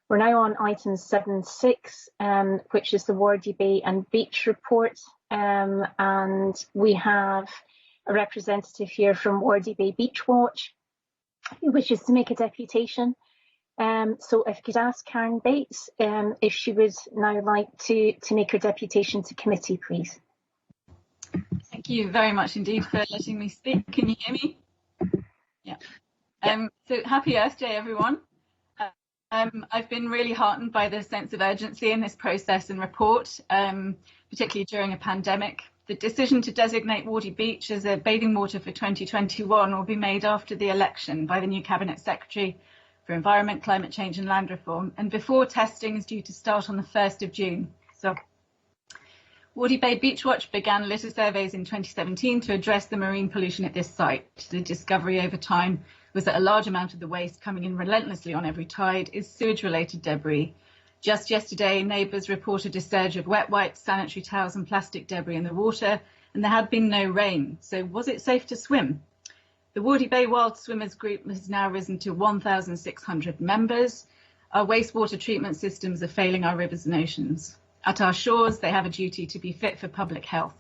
We're now on item 7.6, which is the Wardie Bay and Beach report, and we have a representative here from Wardie Bay Beach Watch who wishes to make a deputation. So if I could ask Karen Bates if she would now like to make her deputation to committee, please. Thank you very much indeed for letting me speak. Can you hear me? Yeah. So happy Earth Day, everyone. I've been really heartened by the sense of urgency in this process and report, particularly during a pandemic. The decision to designate Wardie Beach as a bathing water for 2021 will be made after the election by the new Cabinet Secretary for Environment, Climate Change and Land Reform, and before testing is due to start on the 1st of June. So Wardie Bay Beach Watch began litter surveys in 2017 to address the marine pollution at this site. The discovery over time was that a large amount of the waste coming in relentlessly on every tide is sewage-related debris. Just yesterday, neighbours reported a surge of wet wipes, sanitary towels and plastic debris in the water, and there had been no rain. So was it safe to swim? The Wardie Bay Wild Swimmers Group has now risen to 1,600 members. Our wastewater treatment systems are failing our rivers and oceans. At our shores, they have a duty to be fit for public health.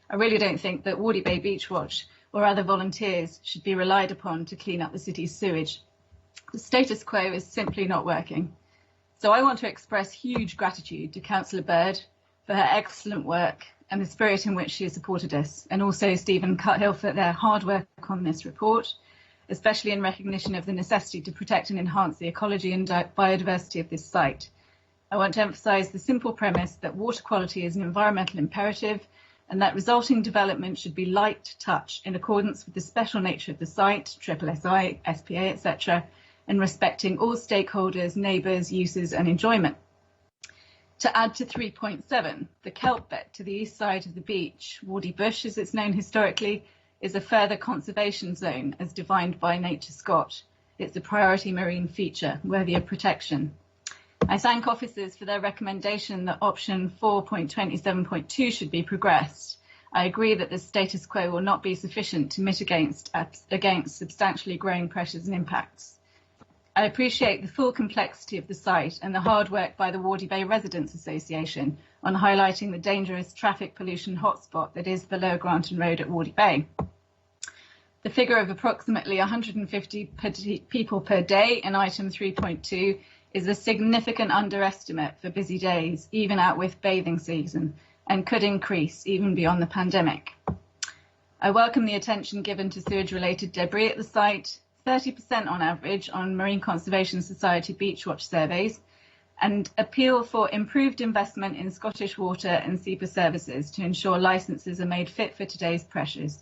I really don't think that Wardie Bay Beach Watch or other volunteers should be relied upon to clean up the city's sewage. The status quo is simply not working. So I want to express huge gratitude to Cllr Bird for her excellent work and the spirit in which she has supported us, and also Steven Cuthill for their hard work on this report, especially in recognition of the necessity to protect and enhance the ecology and biodiversity of this site. I want to emphasise the simple premise that water quality is an environmental imperative and that resulting development should be light touch in accordance with the special nature of the site, SSSI, SPA, etc., and respecting all stakeholders, neighbours, uses and enjoyment. To add to 3.7, the kelp bed to the east side of the beach, Wardie Bush as it's known historically, is a further conservation zone as defined by Nature Scott. It's a priority marine feature worthy of protection. I thank officers for their recommendation that option 4.27.2 should be progressed. I agree that the status quo will not be sufficient to mitigate against substantially growing pressures and impacts. I appreciate the full complexity of the site and the hard work by the Wardie Bay Residents Association on highlighting the dangerous traffic pollution hotspot that is the Lower Granton Road at Wardie Bay. The figure of approximately 150 people per day in item 3.2 is a significant underestimate for busy days, even out with bathing season, and could increase even beyond the pandemic. I welcome the attention given to sewage-related debris at the site, 30% on average on Marine Conservation Society Beach Watch surveys, and appeal for improved investment in Scottish Water and SEPA services to ensure licences are made fit for today's pressures.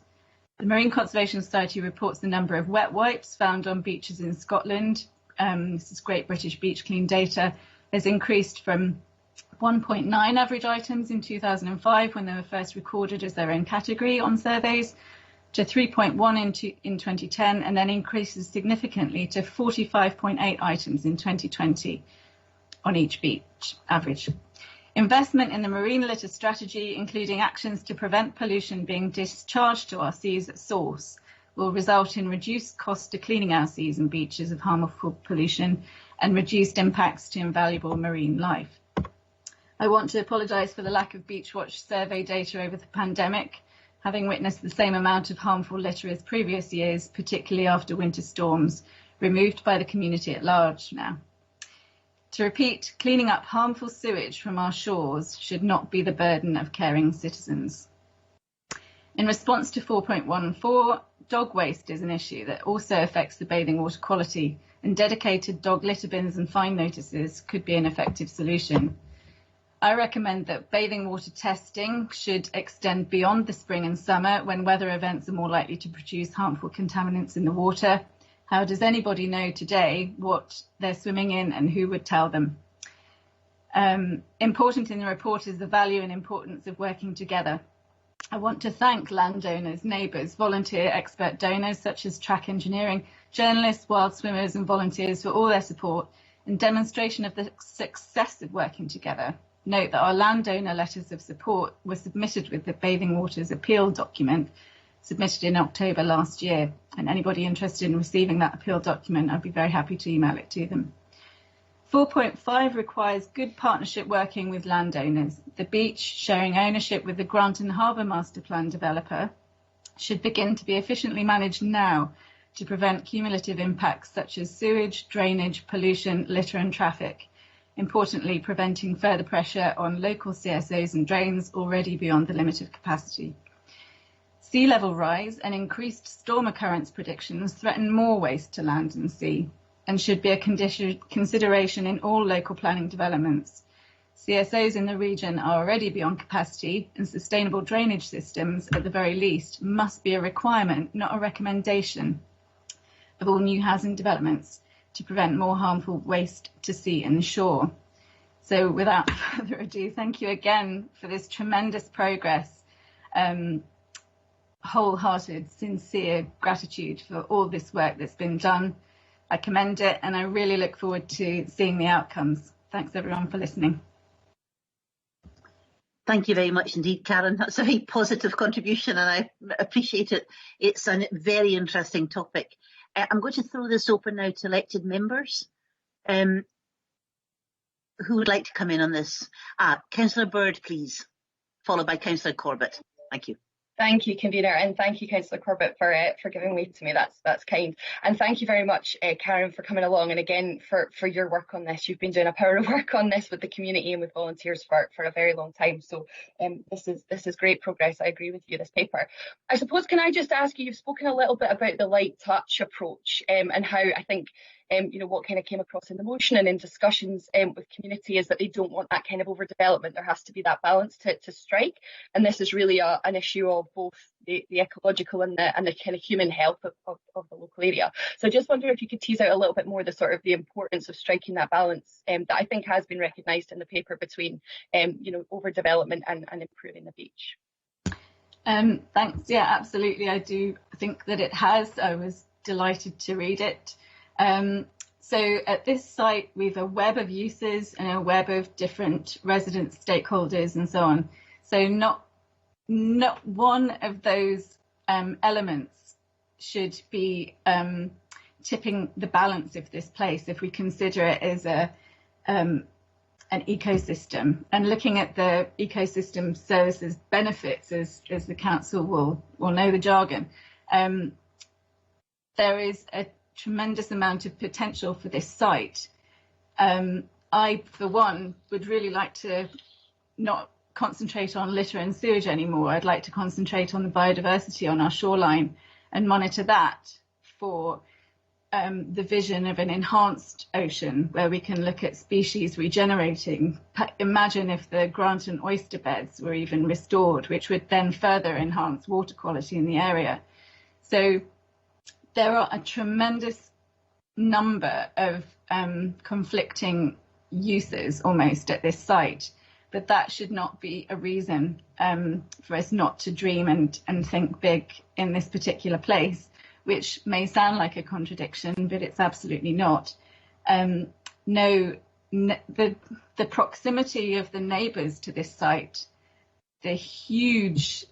The Marine Conservation Society reports the number of wet wipes found on beaches in Scotland, this is Great British Beach Clean data, has increased from 1.9 average items in 2005 when they were first recorded as their own category on surveys, to 3.1 in 2010, and then increases significantly to 45.8 items in 2020 on each beach average. Investment in the marine litter strategy, including actions to prevent pollution being discharged to our seas at source, will result in reduced costs to cleaning our seas and beaches of harmful pollution and reduced impacts to invaluable marine life. I want to apologise for the lack of Beach Watch survey data over the pandemic, having witnessed the same amount of harmful litter as previous years, particularly after winter storms, removed by the community at large now. To repeat, cleaning up harmful sewage from our shores should not be the burden of caring citizens. In response to 4.14, dog waste is an issue that also affects the bathing water quality, and dedicated dog litter bins and fine notices could be an effective solution. I recommend that bathing water testing should extend beyond the spring and summer when weather events are more likely to produce harmful contaminants in the water. How does anybody know today what they're swimming in and who would tell them? Important in the report is the value and importance of working together. I want to thank landowners, neighbours, volunteer expert donors such as track engineering, journalists, wild swimmers and volunteers for all their support and demonstration of the success of working together. Note that our landowner letters of support were submitted with the Bathing Waters appeal document submitted in October last year, and anybody interested in receiving that appeal document, I'd be very happy to email it to them. 4.5 requires good partnership working with landowners. The beach, sharing ownership with the Granton Harbour Master Plan developer, should begin to be efficiently managed now to prevent cumulative impacts such as sewage, drainage, pollution, litter and traffic. Importantly, preventing further pressure on local CSOs and drains already beyond the limit of capacity. Sea level rise and increased storm occurrence predictions threaten more waste to land and sea and should be a consideration in all local planning developments. CSOs in the region are already beyond capacity, and sustainable drainage systems, at the very least, must be a requirement, not a recommendation, of all new housing developments to prevent more harmful waste to sea and shore. So without further ado, thank you again for this tremendous progress. Wholehearted, sincere gratitude for all this work that's been done. I commend it, and I really look forward to seeing the outcomes. Thanks everyone for listening. Thank you very much indeed, Karen. That's a very positive contribution and I appreciate it. It's a very interesting topic. I'm going to throw this open now to elected members. Who would like to come in on this? Councillor Bird, please, followed by Councillor Corbett. Thank you. Thank you, convener, and thank you, Councillor Corbett, for giving way to me. That's kind, and thank you very much, Karen, for coming along, and again for your work on this. You've been doing a power of work on this with the community and with volunteers for a very long time. So this is great progress. I agree with you. This paper. I suppose, can I just ask you? You've spoken a little bit about the light touch approach and how I think. What kind of came across in the motion and in discussions with community is that they don't want that kind of overdevelopment. There has to be that balance to strike, and this is really an issue of both the ecological and the kind of human health of the local area. So I just wonder if you could tease out a little bit more the importance of striking that balance that I think has been recognised in the paper between overdevelopment and improving the beach. Thanks. Yeah, absolutely. I do think that it has. I was delighted to read it. So at this site, we've a web of uses and a web of different resident stakeholders and so on. So not one of those elements should be tipping the balance of this place if we consider it as an ecosystem. And looking at the ecosystem services benefits, as the council will know the jargon, there is a tremendous amount of potential for this site. I, for one, would really like to not concentrate on litter and sewage anymore. I'd like to concentrate on the biodiversity on our shoreline and monitor that for the vision of an enhanced ocean where we can look at species regenerating. Imagine if the Granton oyster beds were even restored, which would then further enhance water quality in the area. So there are a tremendous number of conflicting uses almost at this site, but that should not be a reason for us not to dream and think big in this particular place, which may sound like a contradiction, but it's absolutely not. The proximity of the neighbours to this site, the huge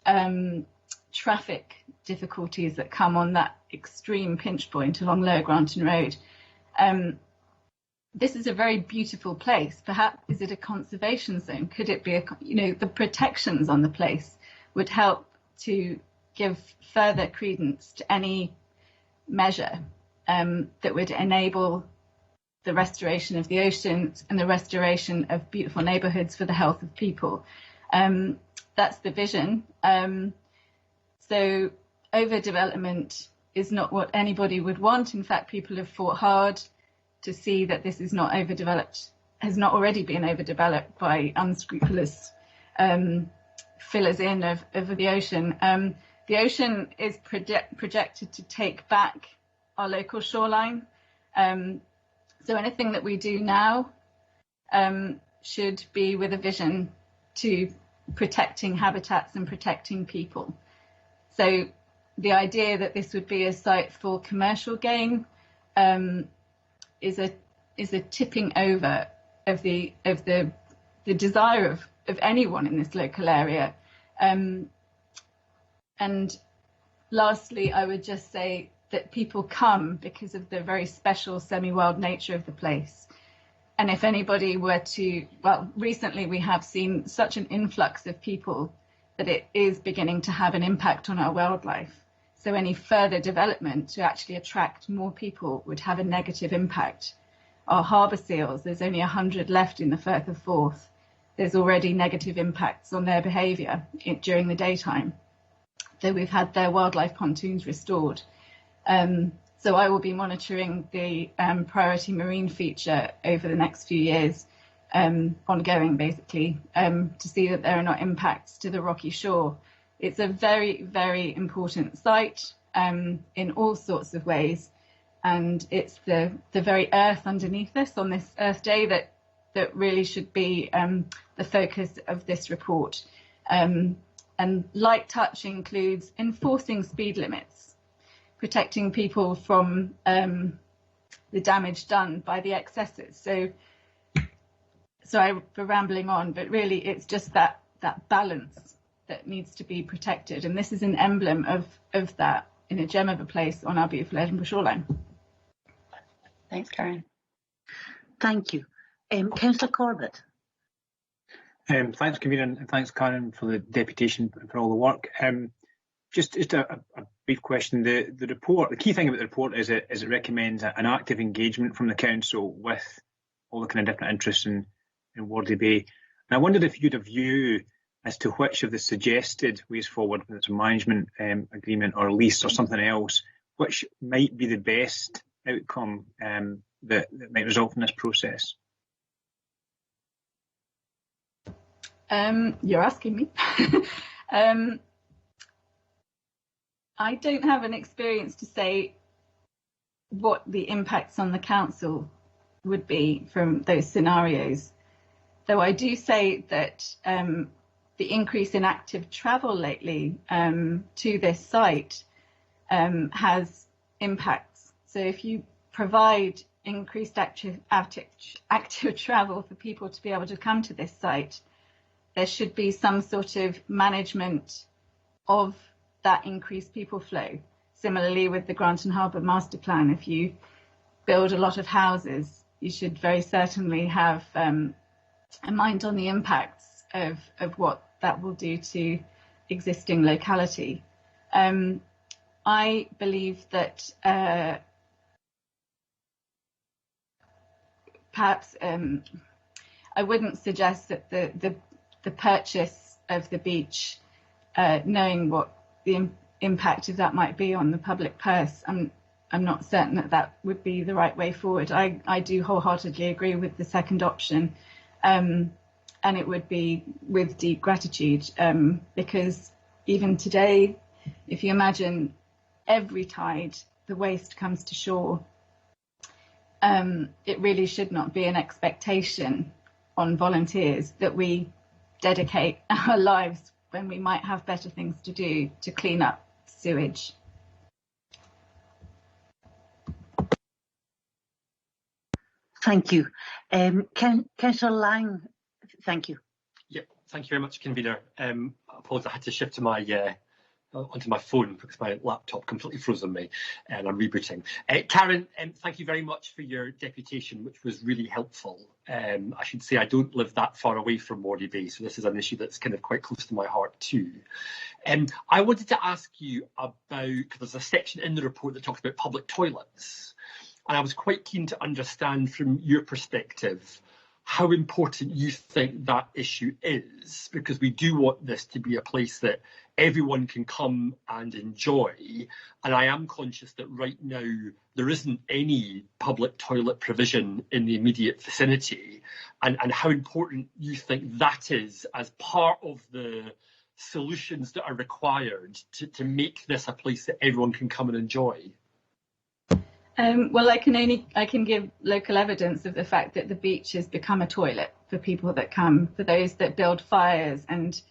traffic difficulties that come on that extreme pinch point along Lower Granton Road. This is a very beautiful place. Perhaps is it a conservation zone? Could it be the protections on the place would help to give further credence to any measure that would enable the restoration of the oceans and the restoration of beautiful neighbourhoods for the health of people. That's the vision. So overdevelopment is not what anybody would want. In fact, people have fought hard to see that this is not overdeveloped, has not already been overdeveloped by unscrupulous fillers in of the ocean. The ocean is projected to take back our local shoreline. So anything that we do now should be with a vision to protecting habitats and protecting people. So the idea that this would be a site for commercial gain is a tipping over of the desire of anyone in this local area. And lastly, I would just say that people come because of the very special semi-wild nature of the place. And if anybody were to, well, recently we have seen such an influx of people that it is beginning to have an impact on our wildlife. So any further development to actually attract more people would have a negative impact. Our harbour seals, there's only 100 left in the Firth of Forth. There's already negative impacts on their behaviour during the daytime. So we've had their wildlife pontoons restored. So I will be monitoring the priority marine feature over the next few years, ongoing basically, to see that there are not impacts to the rocky shore. It's a very, very important site in all sorts of ways. And it's the very earth underneath us on this Earth Day that really should be the focus of this report. And light touch includes enforcing speed limits, protecting people from the damage done by the excesses. So sorry for rambling on, but really it's just that balance that needs to be protected. And this is an emblem of that in a gem of a place on our beautiful Edinburgh shoreline. Thanks, Karen. Thank you. Councillor Corbett. Thanks, Convener, and thanks, Karen, for the deputation for all the work. Just a brief question. The report, the key thing about the report is it recommends an active engagement from the council with all the kind of different interests in Wardie Bay. And I wondered if you could have a view as to which of the suggested ways forward, whether it's a management agreement or a lease or something else, which might be the best outcome that might result from this process. You're asking me. I don't have an experience to say what the impacts on the council would be from those scenarios, though I do say that the increase in active travel lately to this site has impacts. So if you provide increased active travel for people to be able to come to this site, there should be some sort of management of that increased people flow. Similarly with the Granton Harbour Master Plan, if you build a lot of houses, you should very certainly have a mind on the impacts of what that will do to existing locality. I believe that perhaps I wouldn't suggest that the purchase of the beach, knowing what the impact of that might be on the public purse, I'm not certain that would be the right way forward. I do wholeheartedly agree with the second option, and it would be with deep gratitude, because even today, if you imagine every tide the waste comes to shore, it really should not be an expectation on volunteers that we dedicate our lives when we might have better things to do to clean up sewage. Thank you. Councillor Lang, thank you. Yeah, thank you very much, Convener. Apologies, I had to shift to my onto my phone because my laptop completely froze on me and I'm rebooting. Karen, thank you very much for your deputation, which was really helpful. I should say I don't live that far away from Wardie Bay, so this is an issue that's kind of quite close to my heart too. I wanted to ask you about, because there's a section in the report that talks about public toilets, and I was quite keen to understand from your perspective how important you think that issue is, because we do want this to be a place that everyone can come and enjoy. And I am conscious that right now there isn't any public toilet provision in the immediate vicinity, and how important you think that is as part of the solutions that are required to make this a place that everyone can come and enjoy. Well, I can give local evidence of the fact that the beach has become a toilet for people that come, for those that build fires, and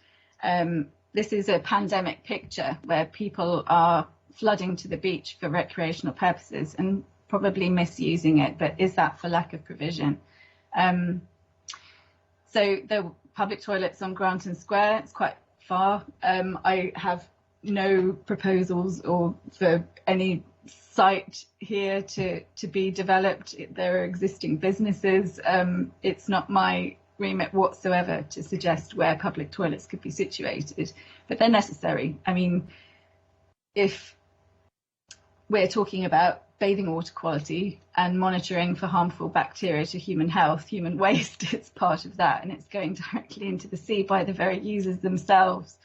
this is a pandemic picture where people are flooding to the beach for recreational purposes and probably misusing it, but is that for lack of provision? So the public toilets on Granton Square, it's quite far. I have no proposals or for any site here to be developed. There are existing businesses. It's not my remit whatsoever to suggest where public toilets could be situated, but they're necessary. I mean, if we're talking about bathing water quality and monitoring for harmful bacteria to human health, human waste is part of that, and it's going directly into the sea by the very users themselves.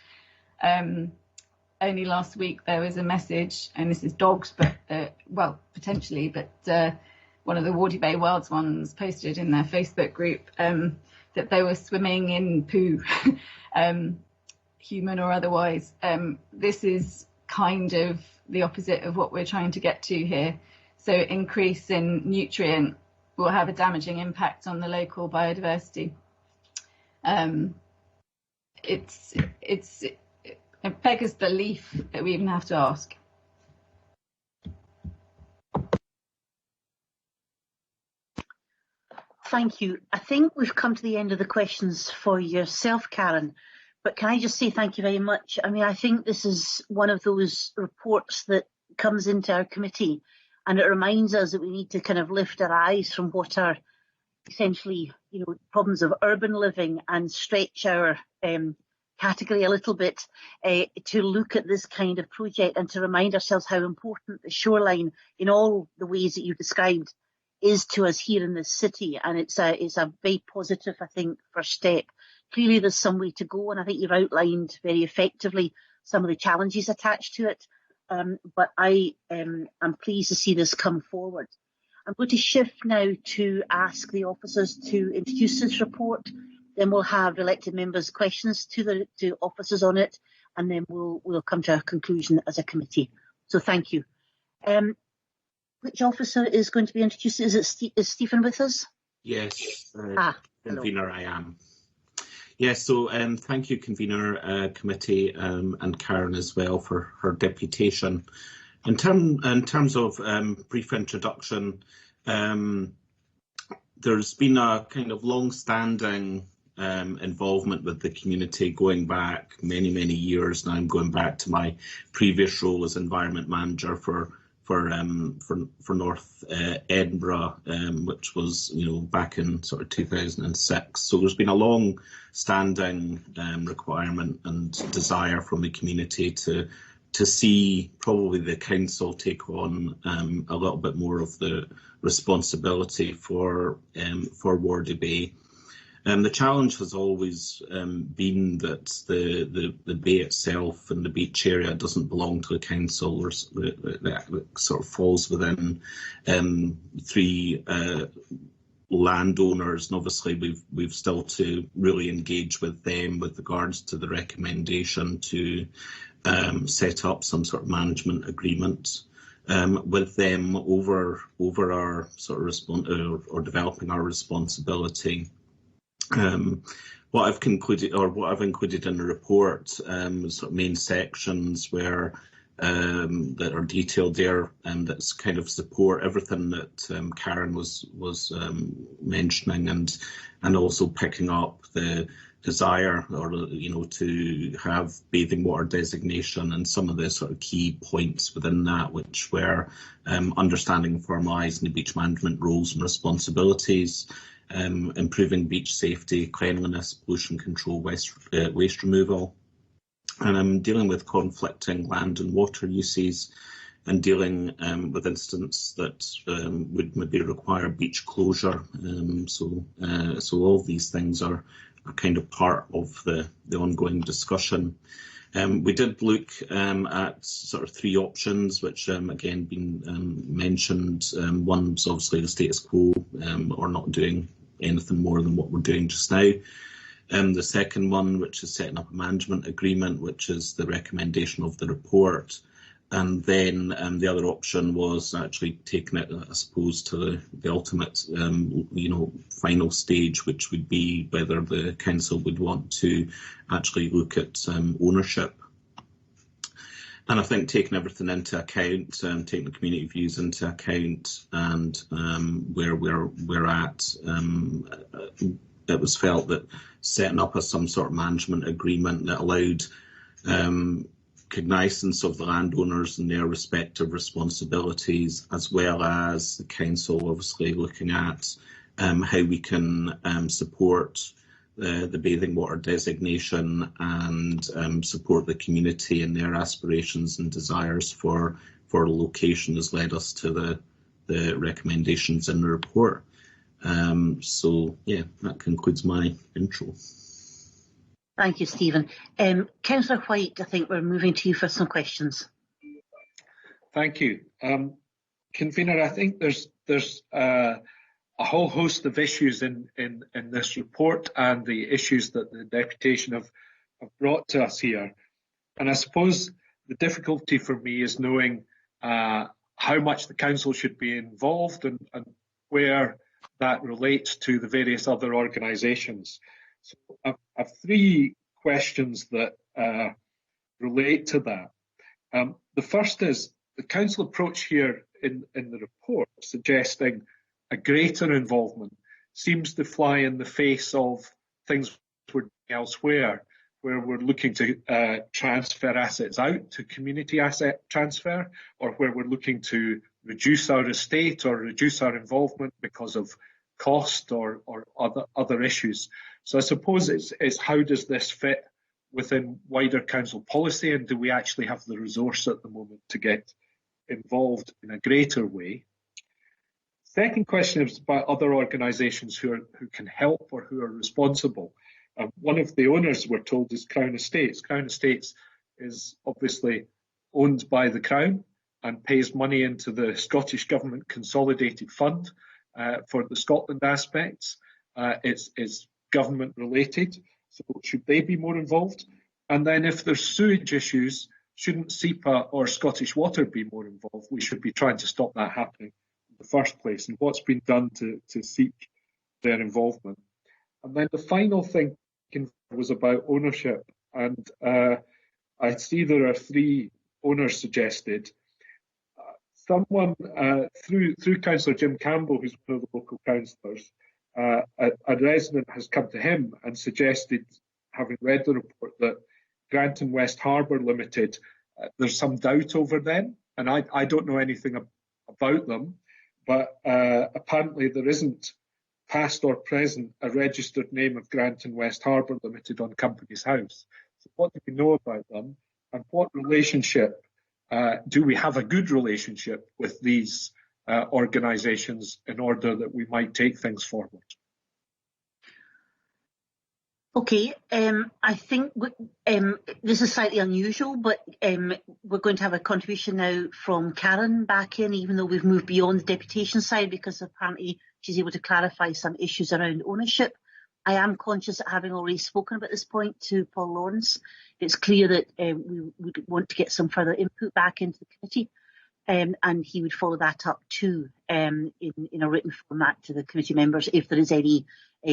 Only last week there was a message, and this is dogs, but well, potentially, but one of the Wardie Bay Wilds ones posted in their Facebook group that they were swimming in poo, human or otherwise. This is kind of the opposite of what we're trying to get to here. So increase in nutrient will have a damaging impact on the local biodiversity. It beggars belief that we even have to ask. Thank you. I think we've come to the end of the questions for yourself, Karen, but can I just say thank you very much. I mean, I think this is one of those reports that comes into our committee, and it reminds us that we need to kind of lift our eyes from what are essentially, problems of urban living and stretch our category a little bit to look at this kind of project and to remind ourselves how important the shoreline, in all the ways that you described, is to us here in this city. And it's a very positive, I think, first step. Clearly there's some way to go, and I think you've outlined very effectively some of the challenges attached to it. But I am pleased to see this come forward. I'm going to shift now to ask the officers to introduce this report. Then we'll have elected members' questions to officers on it, and then we'll come to a conclusion as a committee. So thank you. Which officer is going to be introduced? Is Stephen with us? Yes, hello. convener, I am. Yes, so thank you, convener, committee, and Karen as well for her deputation. In terms of brief introduction, there's been a kind of long-standing involvement with the community going back many years now. I'm going back to my previous role as environment manager for North Edinburgh, which was back in sort of 2006. So there's been a long-standing requirement and desire from the community to see probably the council take on a little bit more of the responsibility for Wardie Bay. The challenge has always been that the bay itself and the beach area doesn't belong to the council. It sort of falls within three landowners, and obviously we've still to really engage with them with regards to the recommendation to set up some sort of management agreement with them over our sort of or developing our responsibility. What I've included in the report, sort of main sections where that are detailed there, and that's kind of support everything that Karen was mentioning, and also picking up the desire to have bathing water designation and some of the sort of key points within that, which were understanding and formalising the beach management roles and responsibilities, improving beach safety, cleanliness, pollution control, waste removal, and dealing with conflicting land and water uses, and dealing with incidents that would maybe require beach closure. So all these things are kind of part of the ongoing discussion. We did look at sort of three options, which again been mentioned. One's obviously the status quo, or not doing anything more than what we're doing just now. The second one, which is setting up a management agreement, which is the recommendation of the report. And then the other option was actually taking it, I suppose, to the ultimate, final stage, which would be whether the council would want to actually look at ownership. And I think taking everything into account, taking the community views into account, and where we're at, it was felt that setting up some sort of management agreement that allowed cognizance of the landowners and their respective responsibilities, as well as the council obviously looking at how we can support the bathing water designation and support the community in their aspirations and desires for location has led us to the recommendations in the report. So yeah, that concludes my intro. Thank you, Stephen. Councillor White, I think we're moving to you for some questions. Thank you. Convener, I think there's a whole host of issues in this report and the issues that the deputation have brought to us here. And I suppose the difficulty for me is knowing how much the council should be involved and where that relates to the various other organisations. So I've three questions that relate to that. The first is the council approach here in the report suggesting a greater involvement seems to fly in the face of things we're doing elsewhere, where we're looking to transfer assets out to community asset transfer, or where we're looking to reduce our estate or reduce our involvement because of cost or other issues. So I suppose it's how does this fit within wider council policy, and do we actually have the resource at the moment to get involved in a greater way? Second question is about other organisations who can help or who are responsible. One of the owners, we're told, is Crown Estates. Crown Estates is obviously owned by the Crown and pays money into the Scottish Government Consolidated Fund for the Scotland aspects. It's government related, so should they be more involved? And then if there's sewage issues, shouldn't SEPA or Scottish Water be more involved? We should be trying to stop that happening in the first place, and what's been done to seek their involvement. And then the final thing was about ownership, and I see there are three owners suggested. Someone through Councillor Jim Campbell, who's one of the local councillors, a resident has come to him and suggested, having read the report, that Granton West Harbour Limited, there's some doubt over them, and I don't know anything about them, but apparently there isn't, past or present, a registered name of Granton West Harbour Limited on Companies House. So what do we know about them, and what relationship, do we have a good relationship with these organisations in order that we might take things forward? Okay, I think this is slightly unusual, but we're going to have a contribution now from Karen back in, even though we've moved beyond the deputation side, because apparently she's able to clarify some issues around ownership. I am conscious that, having already spoken about this point to Paul Lawrence, it's clear that we would want to get some further input back into the committee, and he would follow that up too in a written format to the committee members if there is any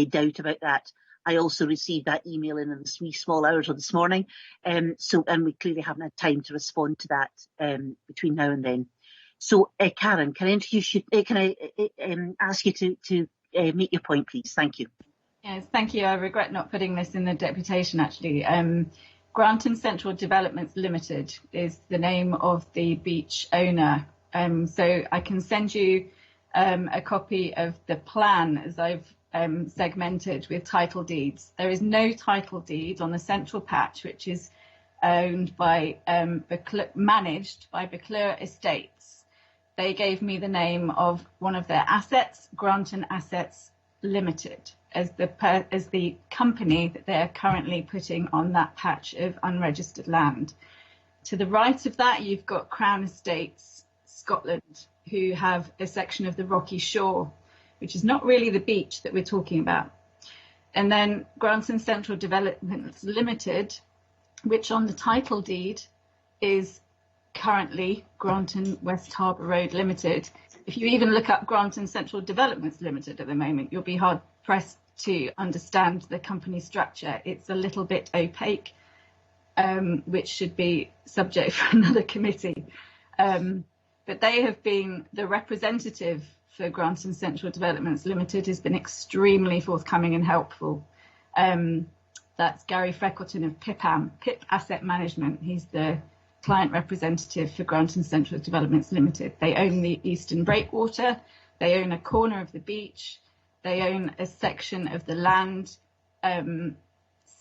doubt about that. I also received that email in the wee small hours of this morning, and we clearly haven't had time to respond to that between now and then. So, Karen, can I introduce you? Can I ask you to make your point, please? Thank you. Yes, thank you. I regret not putting this in the deputation, actually. Granton Central Developments Limited is the name of the beach owner. So I can send you a copy of the plan as I've segmented with title deeds. There is no title deed on the central patch, which is owned by managed by Cllr Estates. They gave me the name of one of their assets, Granton Assets Limited, as the company that they are currently putting on that patch of unregistered land. To the right of that, you've got Crown Estates Scotland, who have a section of the rocky shore, which is not really the beach that we're talking about. And then Granton Central Developments Limited, which on the title deed is currently Granton West Harbour Road Limited. If you even look up Granton Central Developments Limited at the moment, you'll be hard pressed to understand the company structure. It's a little bit opaque, which should be subject for another committee. But they have been the representative for Granton Central Developments Limited, has been extremely forthcoming and helpful. That's Gary Freckleton of PIP Asset Management. He's the client representative for Granton Central Developments Limited. They own the Eastern Breakwater, they own a corner of the beach, they own a section of the land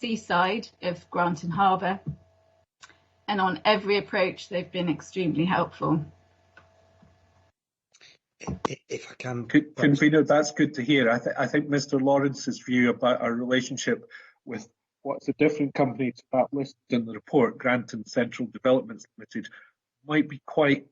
seaside of Granton Harbour, and on every approach they've been extremely helpful. If I can, Convener, that's good to hear. I think Mr. Lawrence's view about our relationship with what's a different company to that listed in the report, Granton Central Developments Limited, might be quite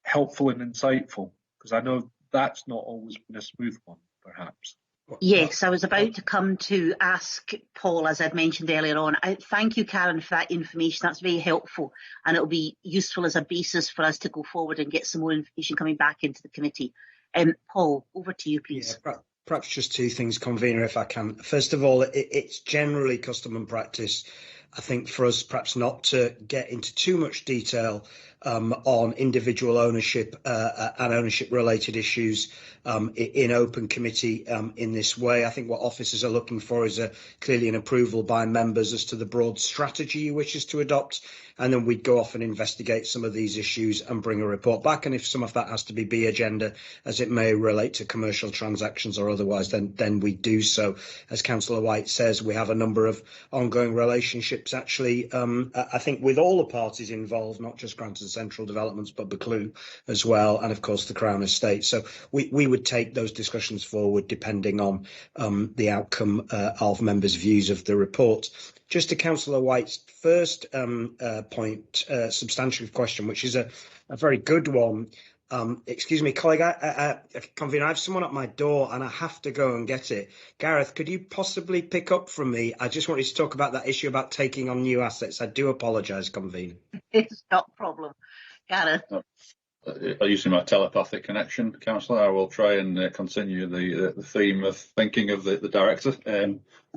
helpful and insightful, because I know that's not always been a smooth one, perhaps. Yes, I was about to come to ask Paul, as I'd mentioned earlier on. Thank you, Karen, for that information. That's very helpful, and it'll be useful as a basis for us to go forward and get some more information coming back into the committee. Paul, over to you, please. Yeah, perhaps just two things, Convener, if I can. First of all, it's generally custom and practice, I think, for us perhaps not to get into too much detail on individual ownership and ownership-related issues in open committee in this way. I think what officers are looking for is clearly an approval by members as to the broad strategy he wishes to adopt, and then we'd go off and investigate some of these issues and bring a report back. And if some of that has to be B agenda, as it may relate to commercial transactions or otherwise, then we do so. As Councillor White says, we have a number of ongoing relationships, actually, I think with all the parties involved, not just Granton Central Developments, but the Cllr as well, and of course the Crown Estate. So we would take those discussions forward depending on the outcome of members' views of the report. Just to Councillor White's first point, substantive question, which is a very good one. Excuse me, colleague, Convener, I have someone at my door and I have to go and get it. Gareth, could you possibly pick up from me? I just wanted to talk about that issue about taking on new assets. I do apologise, Convener. It's not a problem. Gareth. Using my telepathic connection, Councillor, I will try and continue the theme of thinking of the director.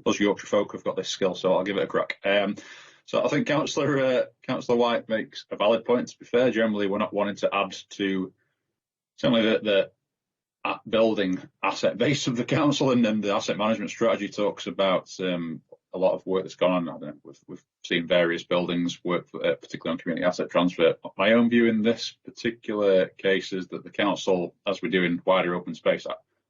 Us Yorkshire folk have got this skill, so I'll give it a crack. So I think Councillor White makes a valid point. To be fair, generally we're not wanting to add to certainly the building asset base of the council, and then the asset management strategy talks about a lot of work that's gone on. I don't know, we've seen various buildings work, particularly on community asset transfer. My own view in this particular case is that the council, as we do in wider open space,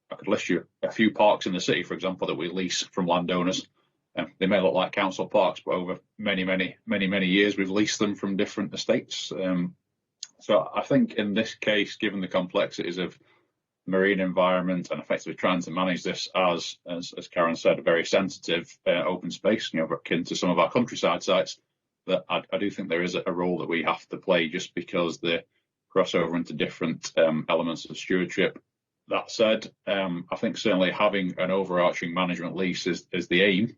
I could list you a few parks in the city, for example, that we lease from landowners. They may look like council parks, but over many years, we've leased them from different estates. So I think in this case, given the complexities of marine environment and effectively trying to manage this as Karen said, a very sensitive open space, akin to some of our countryside sites, that I do think there is a role that we have to play just because the crossover into different elements of stewardship. That said, I think certainly having an overarching management lease is the aim.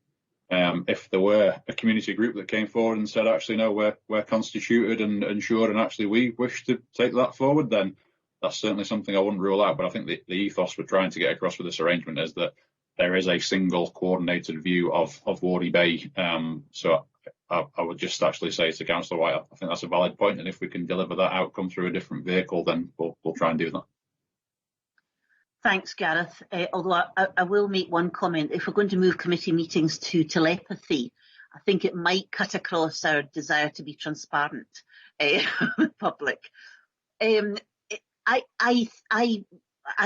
If there were a community group that came forward and said, actually, no, we're constituted and insured, and actually we wish to take that forward, then that's certainly something I wouldn't rule out. But I think the ethos we're trying to get across with this arrangement is that there is a single coordinated view of Wardie Bay. So I would just actually say to Councillor White, I think that's a valid point, and if we can deliver that outcome through a different vehicle, then we'll try and do that. Thanks, Gareth. Although I will make one comment. If we're going to move committee meetings to telepathy, I think it might cut across our desire to be transparent with public. As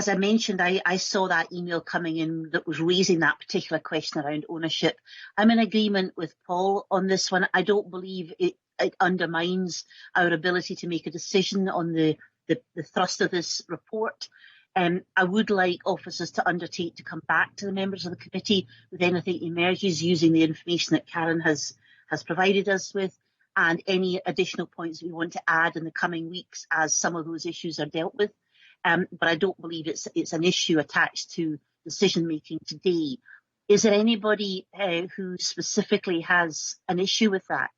I mentioned, I saw that email coming in that was raising that particular question around ownership. I'm in agreement with Paul on this one. I don't believe it undermines our ability to make a decision on the thrust of this report. I would like officers to undertake to come back to the members of the committee with anything emerges using the information that Karen has provided us with, and any additional points we want to add in the coming weeks as some of those issues are dealt with. But I don't believe it's an issue attached to decision making today. Is there anybody who specifically has an issue with that?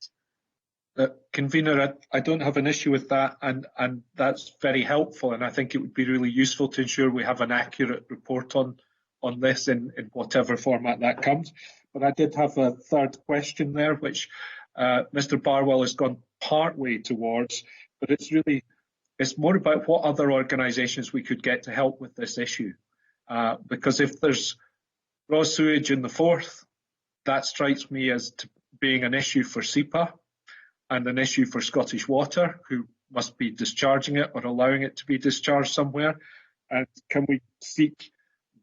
Convener, I don't have an issue with that, and that's very helpful, and I think it would be really useful to ensure we have an accurate report on this in whatever format that comes. But I did have a third question there, which Mr. Barwell has gone part way towards, but it's more about what other organisations we could get to help with this issue. Because if there's raw sewage in the Forth, that strikes me as being an issue for SEPA. and an issue for Scottish Water, who must be discharging it or allowing it to be discharged somewhere. And can we seek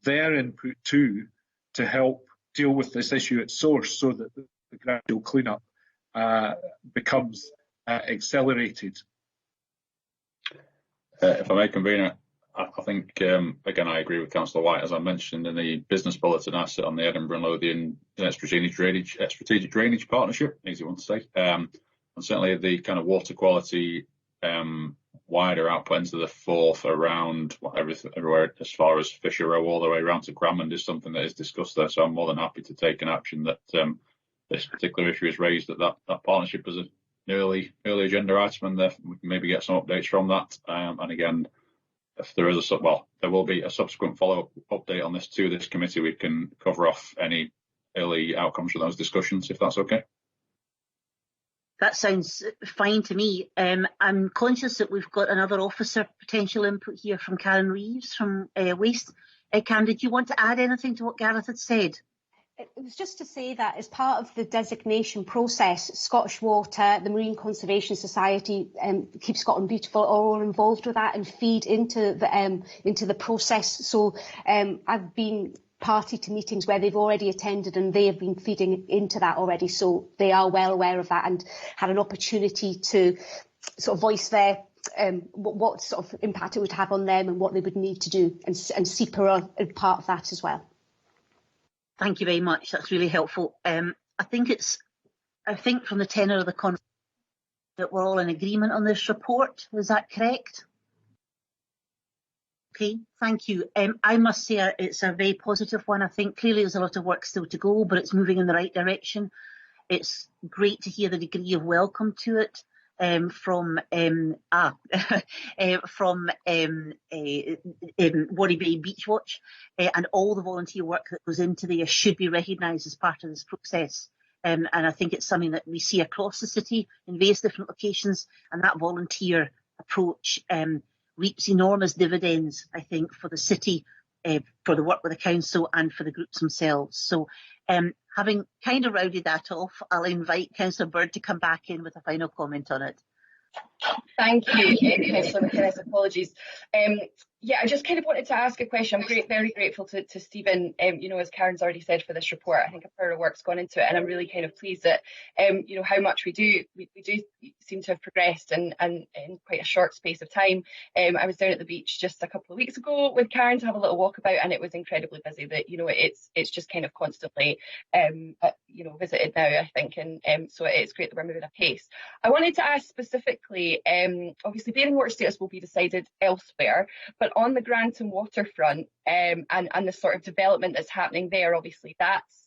their input too to help deal with this issue at source, so that the gradual clean-up becomes accelerated? If I may, convener, I think, again, I agree with Councillor White. As I mentioned in the business bulletin, I sit on the Edinburgh and Lothian Strategic Drainage Partnership, easy one to say, and certainly the kind of water quality wider output into the Forth around everywhere as far as Fisher Row all the way around to Crammond is something that is discussed there. So I'm more than happy to take an action that this particular issue is raised at that partnership as an early agenda item, and we can maybe get some updates from that. And again, if there is there will be a subsequent follow-up update on this to this committee. We can cover off any early outcomes from those discussions, if that's okay. That sounds fine to me. I'm conscious that we've got another officer potential input here from Karen Reeves from Waste. Karen, did you want to add anything to what Gareth had said? It was just to say that as part of the designation process, Scottish Water, the Marine Conservation Society, Keep Scotland Beautiful are all involved with that and feed into the process. So I've been party to meetings where they've already attended and they have been feeding into that already. So they are well aware of that and had an opportunity to sort of voice their what sort of impact it would have on them and what they would need to do. And CEPA are part of that as well. Thank you very much. That's really helpful. I think from the tenor of the conversation that we're all in agreement on this report. Is that correct? Okay, thank you. I must say it's a very positive one. I think clearly there's a lot of work still to go, but it's moving in the right direction. It's great to hear the degree of welcome to it from Wardie Bay Beach Watch, and all the volunteer work that goes into there should be recognised as part of this process. And I think it's something that we see across the city in various different locations, and that volunteer approach reaps enormous dividends, I think, for the city, for the work with the council and for the groups themselves. So having kind of rounded that off, I'll invite Councillor Bird to come back in with a final comment on it. Thank you, Councillor McInnes. Apologies. Yeah, I just kind of wanted to ask a question. I'm very grateful to Stephen, as Karen's already said, for this report. I think a pile of work's gone into it, and I'm really kind of pleased that, how much we do seem to have progressed and in quite a short space of time. I was down at the beach just a couple of weeks ago with Karen to have a little walkabout, and it was incredibly busy. That it's just kind of constantly visited now, I think, and so it's great that we're moving at pace. I wanted to ask specifically, obviously Baring water status will be decided elsewhere, but on the Granton waterfront and the sort of development that's happening there, obviously that's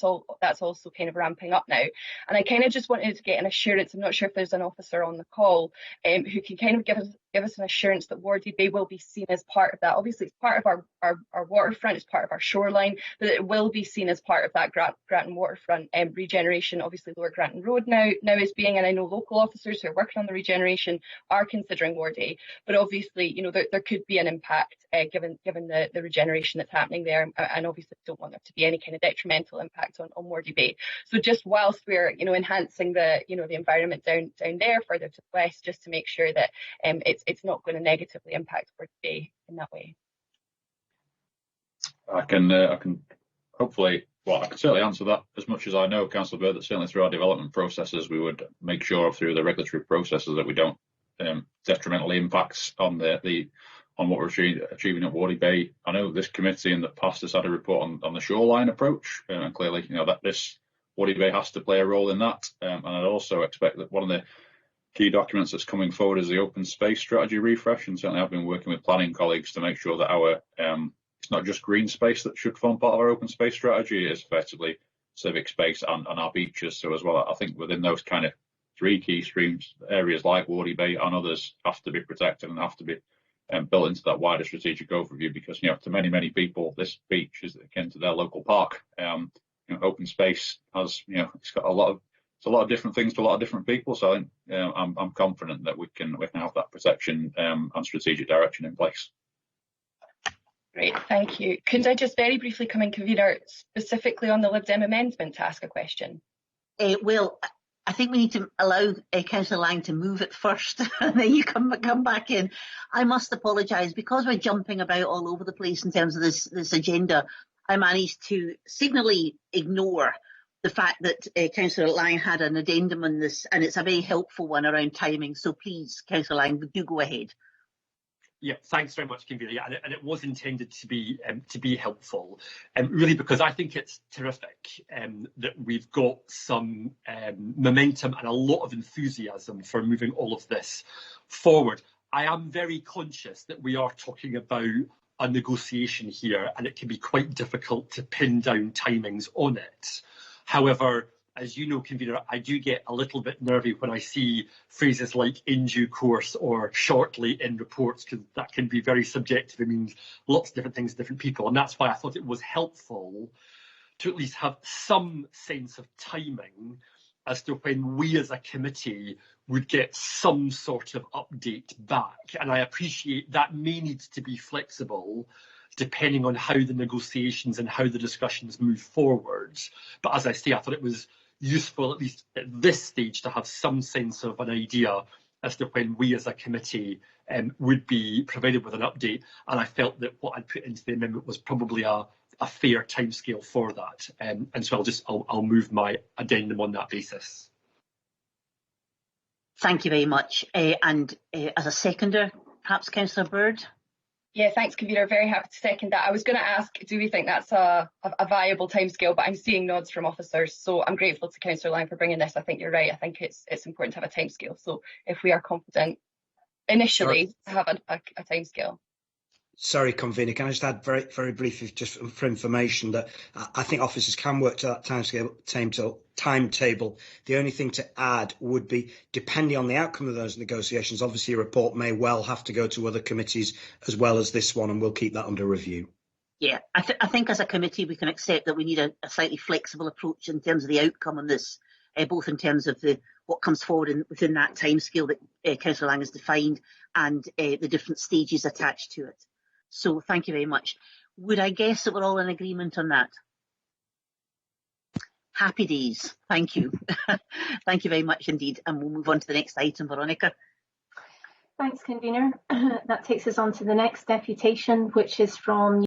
also kind of ramping up now. And I kind of just wanted to get an assurance. I'm not sure if there's an officer on the call who can kind of give us an assurance that Wardie Bay will be seen as part of that. Obviously, it's part of our waterfront, it's part of our shoreline, but it will be seen as part of that Granton waterfront regeneration. Obviously, Lower Granton Road now is being, and I know local officers who are working on the regeneration are considering Wardie, but obviously, there could be an impact given the regeneration that's happening there, and obviously don't want there to be any kind of detrimental impact on Wardie Bay. So just whilst we're enhancing the the environment down there further to the west, just to make sure that it's not going to negatively impact Wardie Bay in that way. I can hopefully, I can certainly answer that as much as I know, Councillor Bird, that certainly through our development processes we would make sure through the regulatory processes that we don't detrimentally impact on on what we're achieving at Wardie Bay. I know this committee in the past has had a report on the shoreline approach, and clearly that this Wardie Bay has to play a role in that. And I'd also expect that one of the key documents that's coming forward is the open space strategy refresh, and certainly I've been working with planning colleagues to make sure that our it's not just green space that should form part of our open space strategy, it's effectively civic space and our beaches. So as well, I think within those kind of three key streams, areas like Wardie Bay and others have to be protected and have to be built into that wider strategic overview, because to many people this beach is akin to their local park. Open space has it's got a lot of different things to a lot of different people. So I think I'm confident that we can have that protection and strategic direction in place. Great, thank you. Could I just very briefly come in, convener, specifically on the Lib Dem amendment to ask a question? Well, I think we need to allow Councillor Lang to move it first, and then you come back in. I must apologise because we're jumping about all over the place in terms of this agenda. I managed to signally ignore the fact that Councillor Lang had an addendum on this, and it's a very helpful one around timing. So please, Councillor Lang, do go ahead. Yeah, thanks very much, Convener. Yeah, and it was intended to be helpful, really, because I think it's terrific that we've got some momentum and a lot of enthusiasm for moving all of this forward. I am very conscious that we are talking about a negotiation here, and it can be quite difficult to pin down timings on it. However, as you know, Convener, I do get a little bit nervy when I see phrases like in due course or shortly in reports, because that can be very subjective. It means lots of different things to different people. And that's why I thought it was helpful to at least have some sense of timing as to when we as a committee would get some sort of update back. And I appreciate that may need to be flexible depending on how the negotiations and how the discussions move forward. But as I say, I thought it was useful, at least at this stage, to have some sense of an idea as to when we as a committee would be provided with an update. And I felt that what I'd put into the amendment was probably a fair timescale for that. And so I'll move my addendum on that basis. Thank you very much. And as a seconder, perhaps Councillor Bird? Yeah, thanks, Convener. Very happy to second that. I was going to ask, do we think that's a viable timescale? But I'm seeing nods from officers, so I'm grateful to Councillor Lang for bringing this. I think you're right. I think it's important to have a timescale. So if we are confident initially to have a timescale. Sorry, Convener, can I just add very, very briefly, just for information, that I think officers can work to that timetable. The only thing to add would be, depending on the outcome of those negotiations, obviously a report may well have to go to other committees as well as this one, and we'll keep that under review. Yeah, I think as a committee we can accept that we need a slightly flexible approach in terms of the outcome on this, both in terms of what comes forward within that timescale that Councillor Lang has defined, and the different stages attached to it. So thank you very much. Would I guess that we're all in agreement on that? Happy days. Thank you. Thank you very much indeed. And we'll move on to the next item, Veronica. Thanks, Convener. That takes us on to the next deputation, which is from